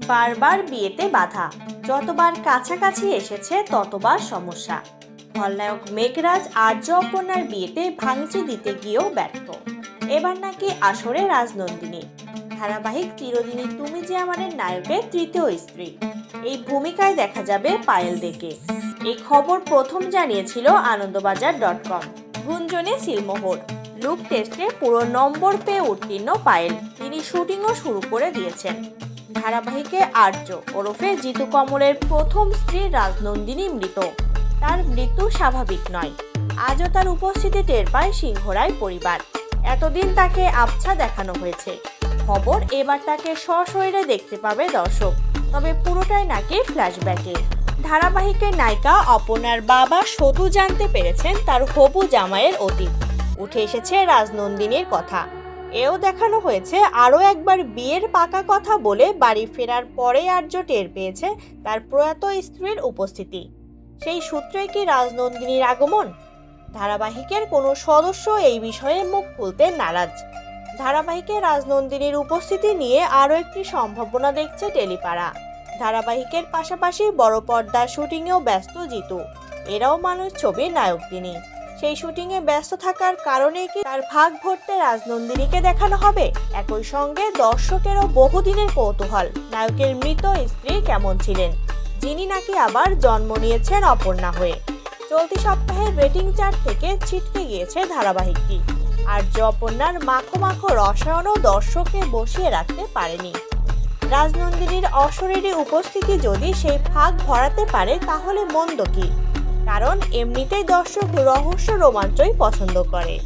বারবার বিয়েতে বাধা, যতবার কাছাকাছি এসেছে ততবার সমস্যা। খলনায়ক মেঘরাজ আর্য অপর্ণার বিয়েতে ভাঙচি দিতে গিয়েও ব্যর্থ। এবার নাকি আসরে রাজনন্দিনী। ধারাবাহিক চিরদিনই তুমি যে আমাদের নায়কের তৃতীয় স্ত্রী, এই ভূমিকায় দেখা যাবে পায়েলদেরকে। এই খবর প্রথম জানিয়েছিল আনন্দবাজার.com। গুঞ্জনে সিলমোহর। লুক টেস্টে পুরো নম্বর পেয়ে উত্তীর্ণ পায়েল, তিনি শুটিংও শুরু করে দিয়েছেন। ধারাবাহিকে আর্য ওরফে জিতু কমলের প্রথম স্ত্রী রাজনন্দিনী মৃত। তার মৃত্যু স্বাভাবিক নয়। আজও তার উপস্থিতি টের পায় সিংহরায় পরিবার। এতদিন তাকে আবছা দেখানো হয়েছে। খবর এবার তাকে সশরীরে দেখতে পাবে দর্শক, তবে পুরোটাই নাকি ফ্ল্যাশব্যাকে। ধারাবাহিকের নায়িকা অপর্ণার বাবা সতু জানতে পেরেছেন তার হবু জামাইয়ের অতীত। উঠে এসেছে রাজনন্দিনীর কথা। এও দেখানো হয়েছে আরও একবার বিয়ের পাকা কথা বলে বাড়ি ফেরার পরে আর্য টের পেয়েছে তার প্রয়াত স্ত্রীর উপস্থিতি। সেই সূত্রে কি রাজনন্দিনীর আগমন? ধারাবাহিকের কোনো সদস্য এই বিষয়ে মুখ খুলতে নারাজ। ধারাবাহিকে রাজনন্দিনীর উপস্থিতি নিয়ে আরও একটি সম্ভাবনা দেখছে টেলিপাড়া। ধারাবাহিকের পাশাপাশি বড় পর্দার শুটিংয়েও ব্যস্ত জিতু। এরাও মানুষ ছবির নায়ক তিনি। সেই শুটিংয়ে ব্যস্ত থাকার কারণে কি তার ভাগ ভরতে রাজনন্দিনীকে দেখানো হবে? একই সঙ্গে দর্শকেরও বহুদিনের কৌতূহল, নায়কের মৃত স্ত্রী কেমন ছিলেন, যিনি নাকি আবার জন্ম নিয়েছেন অপর্ণা হয়ে। চলতি সপ্তাহের রেটিং চার্ট থেকে ছিটকে গিয়েছে ধারাবাহিকটি। আর অপর্ণার মাখো মাখো রসায়নও দর্শককে বসিয়ে রাখতে পারেনি। রাজনন্দিনীর অশরীরী উপস্থিতি যদি সেই ফাঁক ভরাতে পারে তাহলে মন্দ কি? কারণ এমনিতেই দর্শক রহস্য রোমাঞ্চই পছন্দ করে।